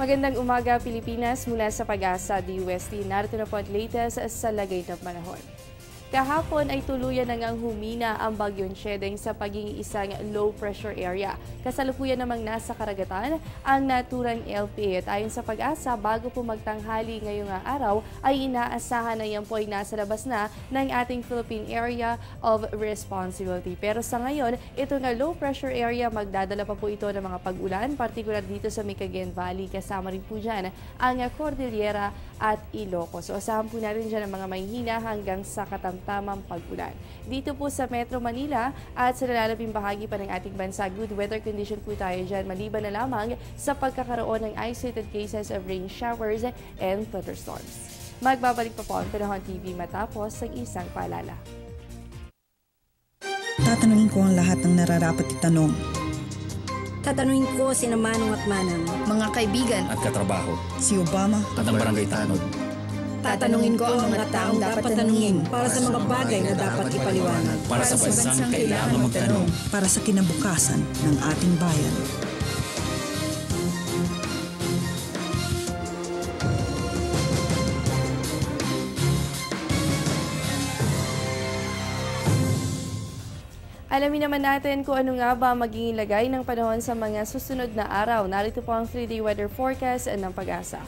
Magandang umaga Pilipinas, mula sa Pag-asa DUST. Narito na po ang latest sa lagay ng panahon. Kahapon ay tuluyan na ngang humina ang Bagyong Chedeng sa pagiging isang low pressure area. Kasalukuyan namang nasa karagatan ang naturang LPA. At ayon sa Pag-asa, bago po magtanghali ngayong araw ay inaasahan na yan po ay nasa labas na ng ating Philippine Area of Responsibility. Pero sa ngayon, ito nga low pressure area, magdadala pa po ito ng mga pag-ulan, partikular dito sa Cagayan Valley. Kasama rin po dyan ang Cordillera at Ilocos. So asahan po natin dyan ang mga mahihina hanggang sa katamtamang pag-ulan. Dito po sa Metro Manila at sa nalalabing bahagi pa ng ating bansa, good weather condition po tayo dyan, maliban na lamang sa pagkakaroon ng isolated cases of rain showers and thunderstorms. Magbabalik pa po ang Panahon TV matapos ang isang paalala. Tatanungin ko ang lahat ng nararapat itanong. Tatanungin ko sina Manong at Manang, mga kaibigan at katrabaho, Si Obama at ang barangay tanod. tatanungin ko ang mga taong dapat tanungin para sa mga bagay na dapat ipaliwanag. Para sa bansang kailangan magtanong. para sa kinabukasan ng ating bayan. Alamin naman natin kung ano nga ba magiging lagay ng panahon sa mga susunod na araw. Narito po ang 3-day weather forecast ng Pag-asa.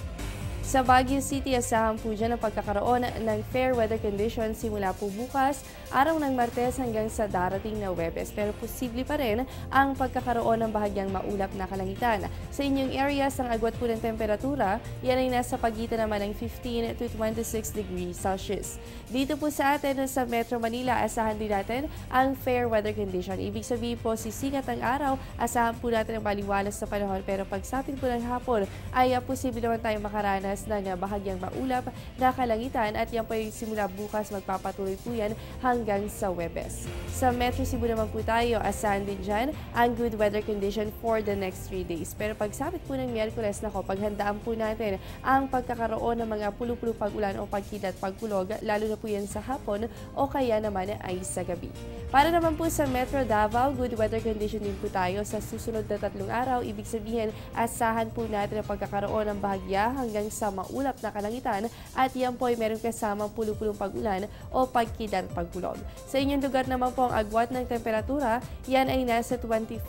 Sa Baguio City, asahan po dyan ang pagkakaroon ng fair weather conditions simula po bukas, araw ng Martes hanggang sa darating na Huwebes. Pero posible pa rin ang pagkakaroon ng bahagyang maulap na kalangitan. Sa inyong areas, ang agwat po ng temperatura, yan ay nasa pagitan naman ng 15 to 26 degrees Celsius. Dito po sa atin sa Metro Manila, asahan din natin ang fair weather condition. Ibig sabihin po, sisikat ang araw, asahan po natin ang baliwalas sa panahon. Pero pagsapit po ng hapon, ay posible naman tayong makaranas ng bahagyang maulap na kalangitan at yan po ay simula bukas, magpapatuloy po yan hanggang sa Huwebes. Sa Metro Cebu naman po tayo, asahan din dyan ang good weather condition for the next 3 days. Pero pagsapit po ng Miyerkules, paghandaan po natin ang pagkakaroon ng mga pulo-pulo pag-ulan o pagkita at pagkulog, lalo na po yan sa hapon o kaya naman ay sa gabi. Para naman po sa Metro Davao, good weather condition din po tayo sa susunod na 3 araw. Ibig sabihin, asahan po natin ang pagkakaroon ng bahagya hanggang sa maulap na kalangitan at yan po ay meron kasamang pulo-pulong pag-ulan o pagkita at pagkulog. Sa inyong lugar naman po ang agwat ng temperatura, yan ay nasa 25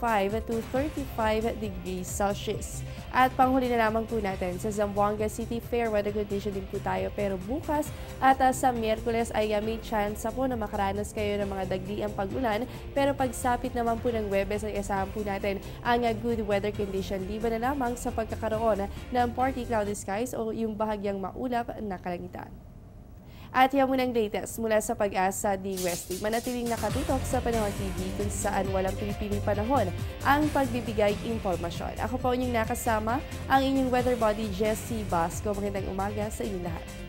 to 35 degrees Celsius. At panghuli na lamang po natin, sa Zamboanga City, fair weather condition din po tayo. Pero bukas at sa Miyerkules ay may chance po na makaranas kayo ng mga dagdiang pag-ulan. Pero pagsapit naman po ng Huwebes ay asahan po natin ang good weather condition. Liban na lamang sa pagkakaroon ng partly cloudy skies o yung bahagyang maulap na kalangitan. At yan muna ang latest mula sa Pag-asa DUST. Manatiling nakatutok sa Panahon TV kung saan walang pinipiling panahon ang pagbibigay impormasyon. Ako po inyong nakasama, ang inyong weather body, Jessie Basco. Magandang umaga sa inyong lahat.